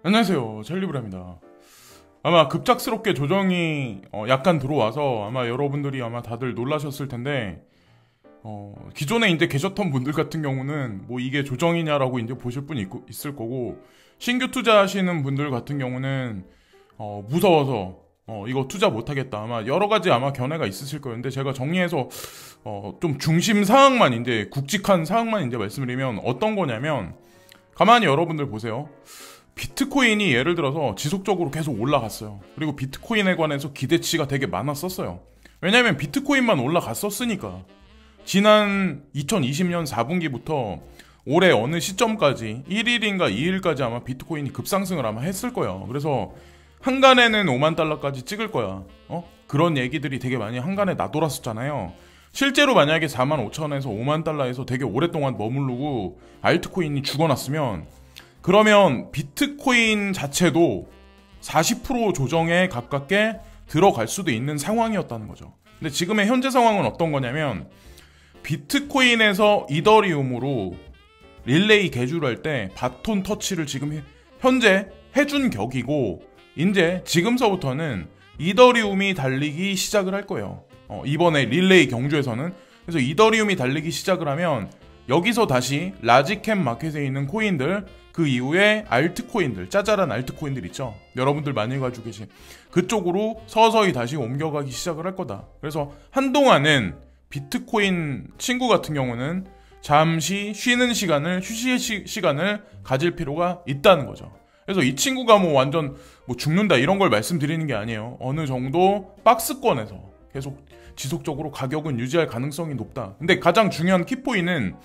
안녕하세요, 찰리브라입니다. 아마 급작스럽게 조정이 약간 들어와서 아마 여러분들이 아마 다들 놀라셨을 텐데, 기존에 이제 계셨던 분들 같은 경우는 뭐 이게 조정이냐라고 이제 보실 분이 있을 거고, 신규 투자하시는 분들 같은 경우는 무서워서 이거 투자 못하겠다, 아마 여러 가지 아마 견해가 있으실 거예요. 근데 제가 정리해서 좀 중심 사항만 이제 굵직한 사항만 이제 말씀드리면 어떤 거냐면, 가만히 여러분들 보세요. 비트코인이 예를 들어서 지속적으로 계속 올라갔어요. 그리고 비트코인에 관해서 기대치가 되게 많았었어요. 왜냐면 비트코인만 올라갔었으니까. 지난 2020년 4분기부터 올해 어느 시점까지 1일인가 2일까지 아마 비트코인이 급상승을 아마 했을 거예요. 그래서 한간에는 5만 달러까지 찍을 거야. 그런 얘기들이 되게 많이 한간에 나돌았었잖아요. 실제로 만약에 4만 5천에서 5만 달러에서 되게 오랫동안 머무르고 알트코인이 죽어났으면, 그러면 비트코인 자체도 40% 조정에 가깝게 들어갈 수도 있는 상황이었다는 거죠. 근데 지금의 현재 상황은 어떤 거냐면, 비트코인에서 이더리움으로 릴레이 개주를 할 때 바톤 터치를 지금 현재 해준 격이고, 이제 지금서부터는 이더리움이 달리기 시작을 할 거예요. 이번에 릴레이 경주에서는. 그래서 이더리움이 달리기 시작을 하면 여기서 다시 라지캡 마켓에 있는 코인들, 그 이후에 알트코인들, 짜잘한 알트코인들 있죠. 여러분들 많이 가지고 계신 그쪽으로 서서히 다시 옮겨가기 시작을 할 거다. 그래서 한동안은 비트코인 친구 같은 경우는 잠시 쉬는 시간을, 휴식의 시간을 가질 필요가 있다는 거죠. 그래서 이 친구가 뭐 완전 뭐 죽는다 이런 걸 말씀드리는 게 아니에요. 어느 정도 박스권에서 계속 지속적으로 가격은 유지할 가능성이 높다. 근데 가장 중요한 키포인트는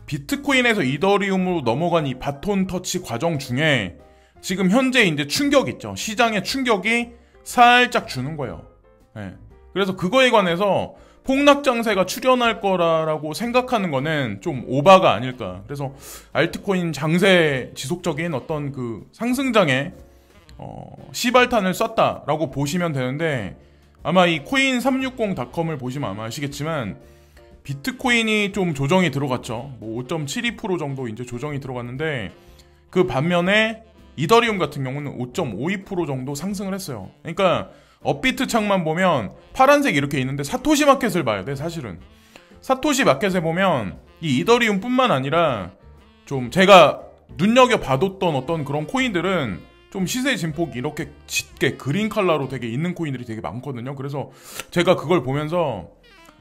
비트코인에서 이더리움으로 넘어간 이 바톤 터치 과정 중에 지금 현재 이제 충격 있죠. 시장의 충격이 살짝 주는 거예요. 네. 그래서 그거에 관해서 폭락 장세가 출현할 거라고 생각하는 거는 좀 오바가 아닐까. 그래서 알트코인 장세 지속적인 어떤 그 상승장에 시발탄을 쐈다라고 보시면 되는데, 아마 이 코인360.com을 보시면 아마 아시겠지만 비트코인이 좀 조정이 들어갔죠. 뭐 5.72% 정도 이제 조정이 들어갔는데, 그 반면에 이더리움 같은 경우는 5.52% 정도 상승을 했어요. 그러니까 업비트 창만 보면 파란색 이렇게 있는데 사토시 마켓을 봐야 돼. 사실은 사토시 마켓에 보면 이 이더리움 뿐만 아니라 좀 제가 눈여겨봐뒀던 어떤 그런 코인들은 좀 시세 진폭이 이렇게 짙게 그린 컬러로 되게 있는 코인들이 되게 많거든요. 그래서 제가 그걸 보면서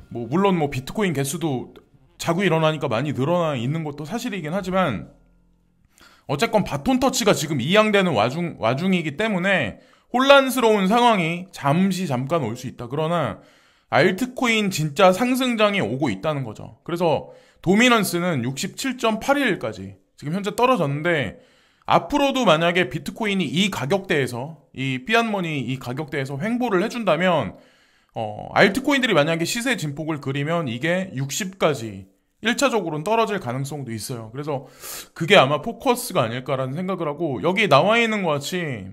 뭐 물론 뭐 비트코인 개수도 자고 일어나니까 많이 늘어나 있는 것도 사실이긴 하지만, 어쨌건 바톤 터치가 지금 이양되는 와중이기 때문에 혼란스러운 상황이 잠깐 올 수 있다. 그러나 알트코인 진짜 상승장이 오고 있다는 거죠. 그래서 도미넌스는 67.81까지 지금 현재 떨어졌는데, 앞으로도 만약에 비트코인이 이 가격대에서, 이 피앗머니 이 가격대에서 횡보를 해준다면, 알트코인들이 만약에 시세 진폭을 그리면 이게 60까지 1차적으로는 떨어질 가능성도 있어요. 그래서 그게 아마 포커스가 아닐까라는 생각을 하고, 여기 나와 있는 것 같이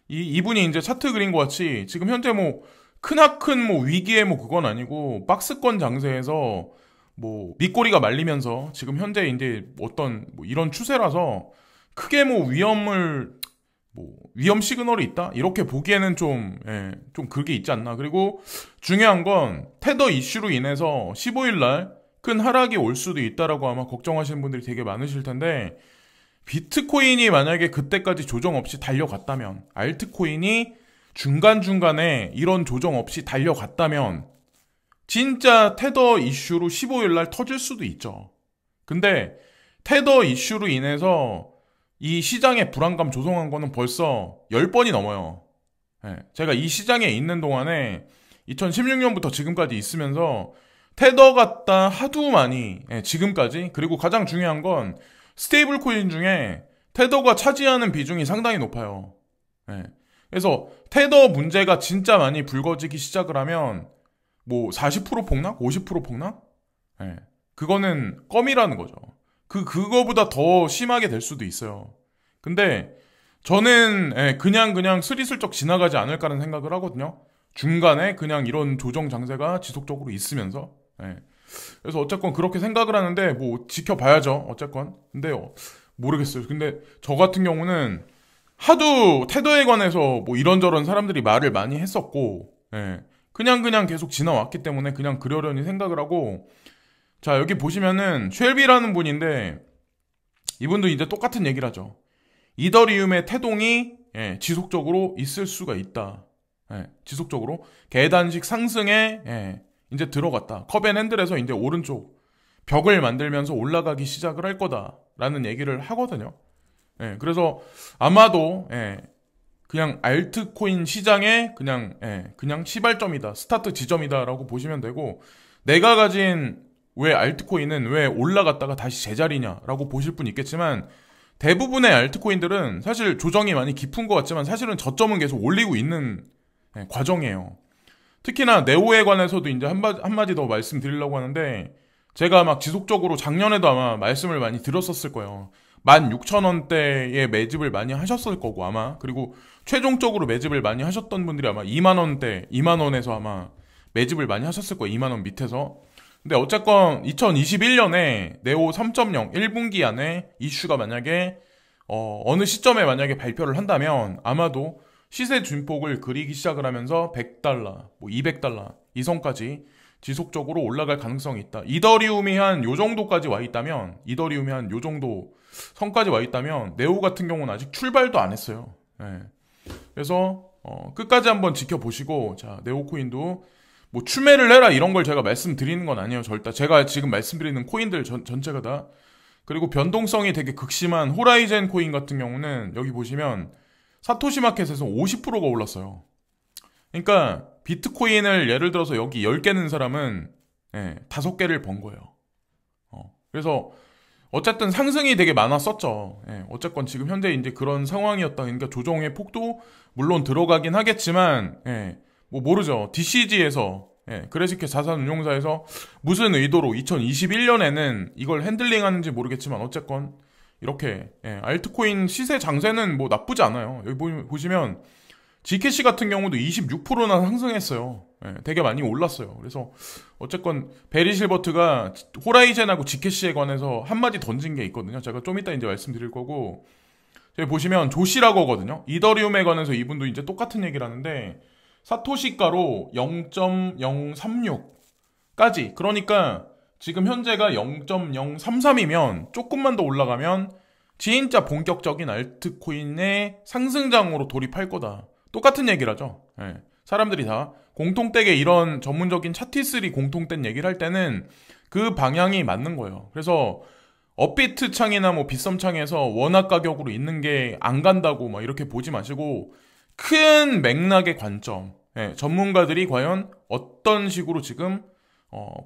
이분이 이제 차트 그린 것 같이 지금 현재 뭐 크나큰 뭐 위기에 뭐 그건 아니고 박스권 장세에서 뭐 밑꼬리가 말리면서 지금 현재 이제 어떤 뭐 이런 추세라서 크게 뭐 위험 시그널이 있다? 이렇게 보기에는 좀 그게 있지 않나. 그리고 중요한 건 테더 이슈로 인해서 15일날 큰 하락이 올 수도 있다라고 아마 걱정하시는 분들이 되게 많으실 텐데, 비트코인이 만약에 그때까지 조정 없이 달려갔다면, 알트코인이 중간중간에 이런 조정 없이 달려갔다면 진짜 테더 이슈로 15일날 터질 수도 있죠. 근데 테더 이슈로 인해서 이 시장에 불안감 조성한 거는 벌써 10번이 넘어요. 제가 이 시장에 있는 동안에 2016년부터 지금까지 있으면서 테더 갖다 하도 많이, 지금까지, 그리고 가장 중요한 건 스테이블 코인 중에 테더가 차지하는 비중이 상당히 높아요. 그래서 테더 문제가 진짜 많이 불거지기 시작을 하면 뭐 40% 폭락? 50% 폭락? 그거는 껌이라는 거죠. 그거보다 더 심하게 될 수도 있어요. 근데 저는 그냥 스리슬쩍 지나가지 않을까라는 생각을 하거든요. 중간에 그냥 이런 조정 장세가 지속적으로 있으면서. 그래서 어쨌건 그렇게 생각을 하는데 뭐 지켜봐야죠. 어쨌건. 근데 모르겠어요. 근데 저 같은 경우는 하도 태도에 관해서 뭐 이런저런 사람들이 말을 많이 했었고, 예. 그냥 계속 지나왔기 때문에 그냥 그러려니 생각을 하고, 자, 여기 보시면은 쉘비라는 분인데, 이분도 이제 똑같은 얘기를 하죠. 이더리움의 태동이 지속적으로 있을 수가 있다. 지속적으로 계단식 상승에 이제 들어갔다. 컵앤핸들에서 이제 오른쪽 벽을 만들면서 올라가기 시작을 할 거다라는 얘기를 하거든요. 그래서 아마도 그냥 알트코인 시장의 그냥 시발점이다, 스타트 지점이다라고 보시면 되고, 내가 가진 왜 알트코인은 왜 올라갔다가 다시 제자리냐라고 보실 분 있겠지만, 대부분의 알트코인들은 사실 조정이 많이 깊은 것 같지만 사실은 저점은 계속 올리고 있는 과정이에요. 특히나 네오에 관해서도 이제 한마디 더 말씀드리려고 하는데, 제가 막 지속적으로 작년에도 아마 말씀을 많이 드렸었을 거예요. 16,000원대에 매집을 많이 하셨을 거고 아마, 그리고 최종적으로 매집을 많이 하셨던 분들이 아마 2만원대, 2만원에서 아마 매집을 많이 하셨을 거예요. 2만원 밑에서. 근데 어쨌건 2021년에 네오 3.0 1분기 안에 이슈가 만약에 어느 시점에 만약에 발표를 한다면 아마도 시세 준폭을 그리기 시작을 하면서 $100, 뭐 $200 이 선까지 지속적으로 올라갈 가능성이 있다. 이더리움이 한 요 정도까지 와 있다면, 이더리움이 한 요 정도 선까지 와 있다면 네오 같은 경우는 아직 출발도 안 했어요. 그래서 끝까지 한번 지켜보시고, 자, 네오 코인도 뭐 추매를 해라 이런 걸 제가 말씀드리는 건 아니에요. 절대. 제가 지금 말씀드리는 코인들 전체가 다. 그리고 변동성이 되게 극심한 호라이젠 코인 같은 경우는 여기 보시면 사토시 마켓에서 50%가 올랐어요. 그러니까 비트코인을 예를 들어서 여기 10개 는 사람은 5개를 번 거예요. 그래서 어쨌든 상승이 되게 많았었죠. 어쨌건 지금 현재 이제 그런 상황이었다. 그러니까 조정의 폭도 물론 들어가긴 하겠지만, 뭐 모르죠. DCG에서, 그래시켓 자산운용사에서 무슨 의도로 2021년에는 이걸 핸들링 하는지 모르겠지만 어쨌건 이렇게 알트코인 시세 장세는 뭐 나쁘지 않아요. 여기 보시면 GKC 같은 경우도 26%나 상승했어요. 되게 많이 올랐어요. 그래서 어쨌건 베리 실버트가 호라이젠하고 GKC에 관해서 한마디 던진 게 있거든요. 제가 좀 이따 이제 말씀드릴 거고, 여기 보시면 조시라거거든요. 이더리움에 관해서 이분도 이제 똑같은 얘기를 하는데, 사토시가로 0.036까지, 그러니까 지금 현재가 0.033이면 조금만 더 올라가면 진짜 본격적인 알트코인의 상승장으로 돌입할 거다. 똑같은 얘기를 하죠. 사람들이 다 공통되게 이런 전문적인 차트3 공통된 얘기를 할 때는 그 방향이 맞는 거예요. 그래서 업비트 창이나 뭐 빗썸 창에서 원화 가격으로 있는 게 안 간다고 막 이렇게 보지 마시고, 큰 맥락의 관점, 전문가들이 과연 어떤 식으로 지금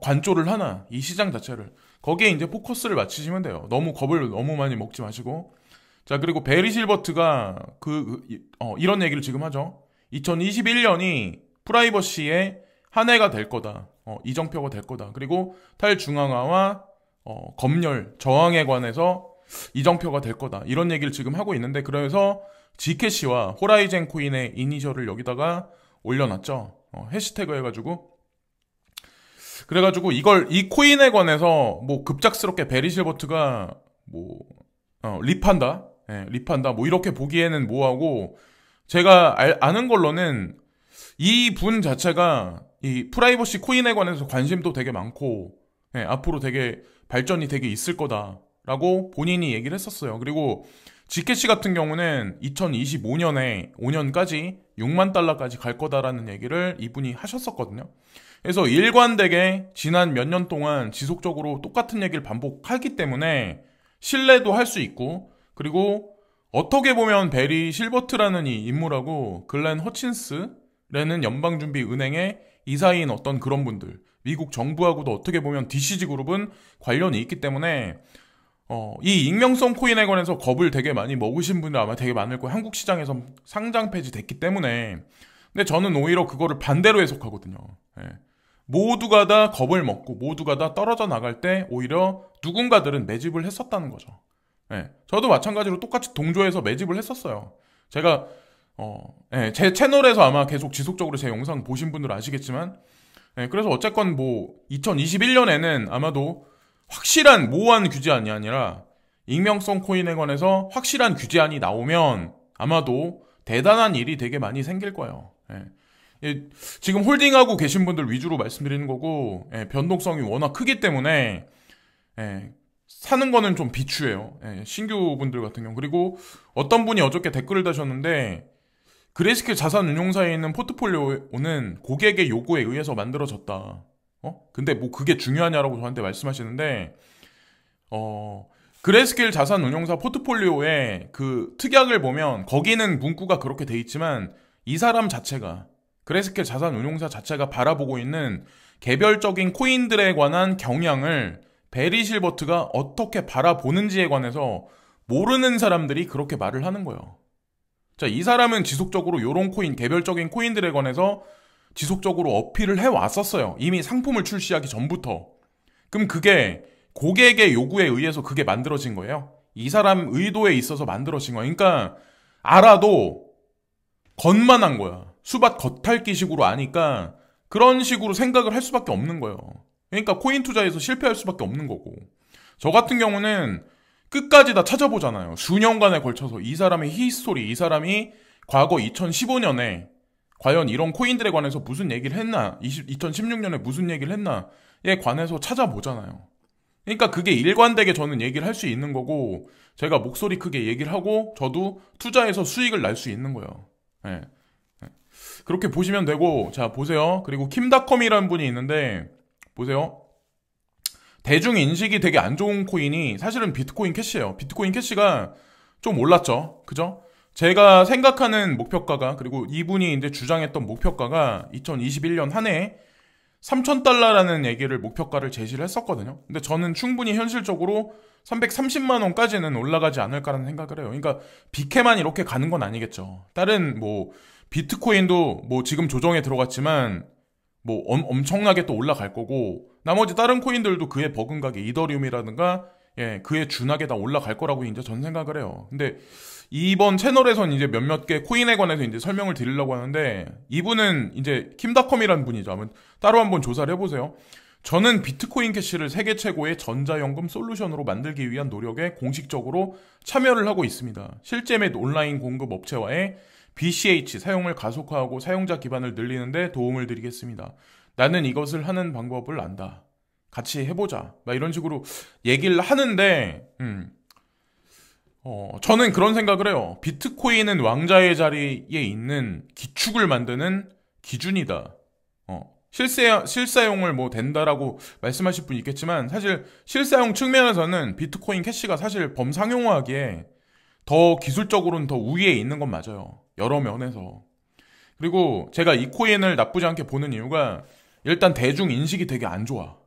관조를 하나, 이 시장 자체를, 거기에 이제 포커스를 맞추시면 돼요. 너무 겁을 너무 많이 먹지 마시고. 자, 그리고 베리 실버트가 이런 얘기를 지금 하죠. 2021년이 프라이버시의 한 해가 될 거다. 이정표가 될 거다. 그리고 탈중앙화와 검열, 저항에 관해서 이정표가 될 거다. 이런 얘기를 지금 하고 있는데, 그래서 GKC와 호라이젠 코인의 이니셜을 여기다가 올려놨죠. 해시태그 해가지고. 그래가지고 이 코인에 관해서 뭐 급작스럽게 베리 실버트가 뭐 립한다, 립한다, 뭐 이렇게 보기에는 뭐하고, 제가 아는 걸로는 이 분 자체가 이 프라이버시 코인에 관해서 관심도 되게 많고, 앞으로 되게 발전이 되게 있을 거다라고 본인이 얘기를 했었어요. 그리고 GKC 같은 경우는 2025년에 5년까지 $60,000까지 갈 거다라는 얘기를 이분이 하셨었거든요. 그래서 일관되게 지난 몇 년 동안 지속적으로 똑같은 얘기를 반복하기 때문에 신뢰도 할 수 있고, 그리고 어떻게 보면 베리 실버트라는 이 인물하고 글렌 허친스라는 연방준비은행의 이사인 어떤 그런 분들, 미국 정부하고도 어떻게 보면 DCG 그룹은 관련이 있기 때문에 이 익명성 코인에 관해서 겁을 되게 많이 먹으신 분들 아마 되게 많을 거예요. 한국 시장에서 상장 폐지됐기 때문에. 근데 저는 오히려 그거를 반대로 해석하거든요. 모두가 다 겁을 먹고 모두가 다 떨어져 나갈 때 오히려 누군가들은 매집을 했었다는 거죠. 저도 마찬가지로 똑같이 동조해서 매집을 했었어요. 제가 제 채널에서 아마 계속 지속적으로 제 영상 보신 분들은 아시겠지만, 그래서 어쨌건 뭐 2021년에는 아마도 확실한 모호한 규제안이 아니라 익명성 코인에 관해서 확실한 규제안이 나오면 아마도 대단한 일이 되게 많이 생길 거예요. 예. 예, 지금 홀딩하고 계신 분들 위주로 말씀드리는 거고, 예, 변동성이 워낙 크기 때문에 예, 사는 거는 좀 비추해요. 예, 신규 분들 같은 경우. 그리고 어떤 분이 어저께 댓글을 다셨는데, 그레이스케일 자산운용사에 있는 포트폴리오는 고객의 요구에 의해서 만들어졌다. 근데 뭐 그게 중요하냐라고 저한테 말씀하시는데, 그레이스케일 자산운용사 포트폴리오에 그 특약을 보면 거기는 문구가 그렇게 돼 있지만 이 사람 자체가, 그레이스케일 자산운용사 자체가 바라보고 있는 개별적인 코인들에 관한 경향을 베리 실버트가 어떻게 바라보는지에 관해서 모르는 사람들이 그렇게 말을 하는 거예요. 자, 이 사람은 지속적으로 요런 코인, 개별적인 코인들에 관해서 지속적으로 어필을 해왔었어요. 이미 상품을 출시하기 전부터. 그럼 그게 고객의 요구에 의해서 그게 만들어진 거예요. 이 사람 의도에 있어서 만들어진 거예요. 그러니까 알아도 겉만한 거야. 수밭 겉핥기식으로 아니까 그런 식으로 생각을 할 수밖에 없는 거예요. 그러니까 코인 투자에서 실패할 수밖에 없는 거고. 저 같은 경우는 끝까지 다 찾아보잖아요. 수년간에 걸쳐서 이 사람의 히스토리, 이 사람이 과거 2015년에 과연 이런 코인들에 관해서 무슨 얘기를 했나, 2016년에 무슨 얘기를 했나에 관해서 찾아보잖아요. 그러니까 그게 일관되게 저는 얘기를 할 수 있는 거고, 제가 목소리 크게 얘기를 하고 저도 투자해서 수익을 날 수 있는 거예요. 네. 그렇게 보시면 되고, 자 보세요. 그리고 킴닷컴이라는 분이 있는데 보세요. 대중 인식이 되게 안 좋은 코인이 사실은 비트코인 캐시예요. 비트코인 캐시가 좀 올랐죠. 그죠? 제가 생각하는 목표가가, 그리고 이분이 이제 주장했던 목표가가 2021년 한 해에 3,000달러라는 얘기를 목표가를 제시를 했었거든요. 근데 저는 충분히 현실적으로 330만 원까지는 올라가지 않을까라는 생각을 해요. 그러니까 비케만 이렇게 가는 건 아니겠죠. 다른 뭐 비트코인도 뭐 지금 조정에 들어갔지만 뭐 엄청나게 또 올라갈 거고, 나머지 다른 코인들도 그에 버금가게 이더리움이라든가 그에 준하게 다 올라갈 거라고 이제 전 생각을 해요. 근데 이번 채널에선 이제 몇몇 개 코인에 관해서 이제 설명을 드리려고 하는데, 이분은 이제 킴닷컴이라는 분이죠. 한번 따로 한번 조사를 해보세요. 저는 비트코인 캐시를 세계 최고의 전자연금 솔루션으로 만들기 위한 노력에 공식적으로 참여를 하고 있습니다. 실제 및 온라인 공급 업체와의 BCH 사용을 가속화하고 사용자 기반을 늘리는 데 도움을 드리겠습니다. 나는 이것을 하는 방법을 안다. 같이 해보자. 막 이런 식으로 얘기를 하는데, 저는 그런 생각을 해요. 비트코인은 왕자의 자리에 있는 기축을 만드는 기준이다. 실사용을 뭐 된다라고 말씀하실 분 있겠지만, 사실 실사용 측면에서는 비트코인 캐시가 사실 범상용화하기에 더 기술적으로는 더 우위에 있는 건 맞아요. 여러 면에서. 그리고 제가 이 코인을 나쁘지 않게 보는 이유가, 일단 대중 인식이 되게 안 좋아.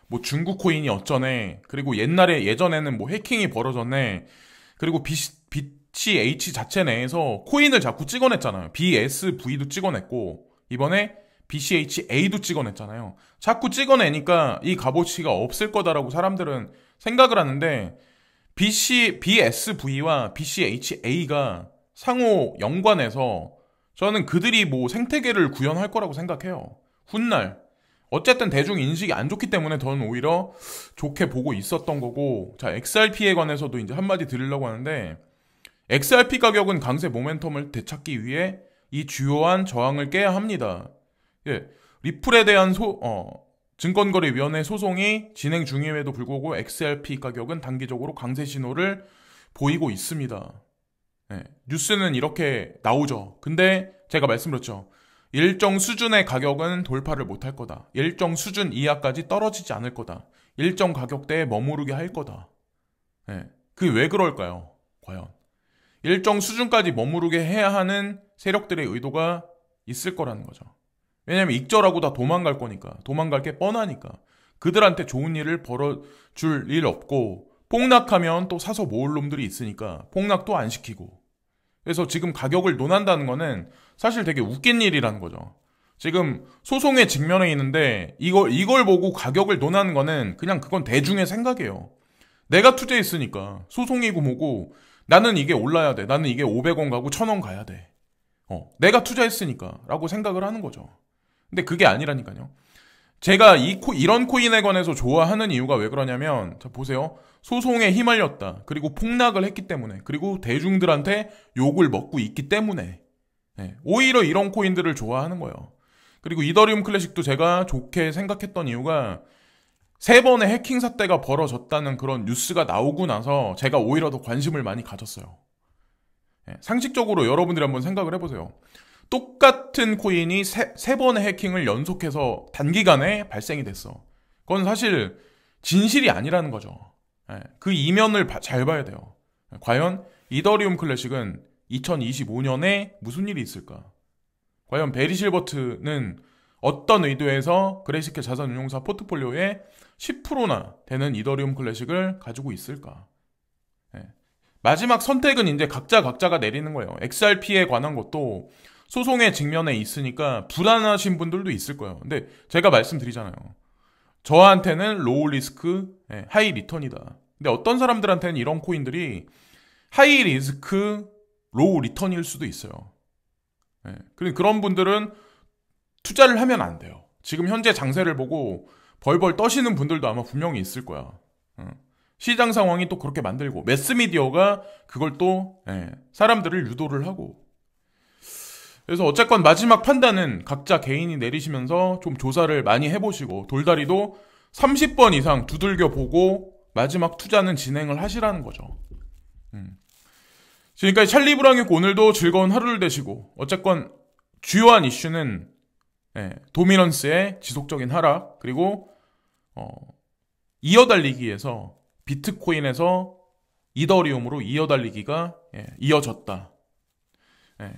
뭐 중국 코인이 어쩌네. 그리고 예전에는 뭐 해킹이 벌어졌네. 그리고 BCH 자체 내에서 코인을 자꾸 찍어냈잖아요. BSV도 찍어냈고, 이번에 BCHA도 찍어냈잖아요. 자꾸 찍어내니까 이 값어치가 없을 거다라고 사람들은 생각을 하는데, BSV와 BCHA가 상호 연관해서 저는 그들이 뭐 생태계를 구현할 거라고 생각해요. 훗날. 어쨌든 대중 인식이 안 좋기 때문에 저는 오히려 좋게 보고 있었던 거고, 자, XRP에 관해서도 이제 한마디 드리려고 하는데, XRP 가격은 강세 모멘텀을 되찾기 위해 이 주요한 저항을 깨야 합니다. 리플에 대한 증권거래위원회 소송이 진행 중임에도 불구하고 XRP 가격은 단기적으로 강세 신호를 보이고 있습니다. 뉴스는 이렇게 나오죠. 근데 제가 말씀드렸죠. 일정 수준의 가격은 돌파를 못할 거다. 일정 수준 이하까지 떨어지지 않을 거다. 일정 가격대에 머무르게 할 거다. 그게 왜 그럴까요? 과연. 일정 수준까지 머무르게 해야 하는 세력들의 의도가 있을 거라는 거죠. 왜냐면 익절하고 다 도망갈 거니까. 도망갈 게 뻔하니까. 그들한테 좋은 일을 벌어줄 일 없고, 폭락하면 또 사서 모을 놈들이 있으니까 폭락도 안 시키고. 그래서 지금 가격을 논한다는 거는 사실 되게 웃긴 일이라는 거죠. 지금 소송에 직면해 있는데 이걸 보고 가격을 논하는 거는 그냥 그건 대중의 생각이에요. 내가 투자했으니까 소송이고 뭐고 나는 이게 올라야 돼. 나는 이게 500원 가고 1000원 가야 돼. 내가 투자했으니까 라고 생각을 하는 거죠. 근데 그게 아니라니까요. 제가 이런 코인에 관해서 좋아하는 이유가 왜 그러냐면, 자, 보세요. 소송에 휘말렸다. 그리고 폭락을 했기 때문에. 그리고 대중들한테 욕을 먹고 있기 때문에. 네, 오히려 이런 코인들을 좋아하는 거예요. 그리고 이더리움 클래식도 제가 좋게 생각했던 이유가 3번의 해킹 사태가 벌어졌다는 그런 뉴스가 나오고 나서 제가 오히려 더 관심을 많이 가졌어요. 네, 상식적으로 여러분들이 한번 생각을 해보세요. 똑같은 코인이 세 번의 해킹을 연속해서 단기간에 발생이 됐어. 그건 사실 진실이 아니라는 거죠. 예, 그 이면을 잘 봐야 돼요. 과연 이더리움 클래식은 2025년에 무슨 일이 있을까? 과연 베리 실버트는 어떤 의도에서 그레이스케일 자산운용사 포트폴리오에 10%나 되는 이더리움 클래식을 가지고 있을까? 예. 마지막 선택은 이제 각자가 내리는 거예요. XRP에 관한 것도 소송의 직면에 있으니까 불안하신 분들도 있을 거예요. 근데 제가 말씀드리잖아요. 저한테는 로우 리스크, 하이 리턴이다. 근데 어떤 사람들한테는 이런 코인들이 하이 리스크, 로우 리턴일 수도 있어요. 그리고 그런 분들은 투자를 하면 안 돼요. 지금 현재 장세를 보고 벌벌 떠시는 분들도 아마 분명히 있을 거야. 시장 상황이 또 그렇게 만들고 매스미디어가 그걸 또 사람들을 유도를 하고, 그래서 어쨌건 마지막 판단은 각자 개인이 내리시면서 좀 조사를 많이 해보시고 돌다리도 30번 이상 두들겨 보고 마지막 투자는 진행을 하시라는 거죠. 지금까지 찰리 브라운이었고, 오늘도 즐거운 하루를 되시고, 어쨌건 주요한 이슈는 도미넌스의 지속적인 하락, 그리고 이어달리기에서 비트코인에서 이더리움으로 이어달리기가 이어졌다.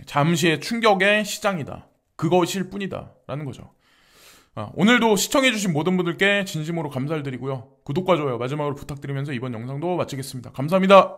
잠시의 충격의 시장이다. 그것일 뿐이다. 라는 거죠. 오늘도 시청해주신 모든 분들께 진심으로 감사를 드리고요. 구독과 좋아요 마지막으로 부탁드리면서 이번 영상도 마치겠습니다. 감사합니다.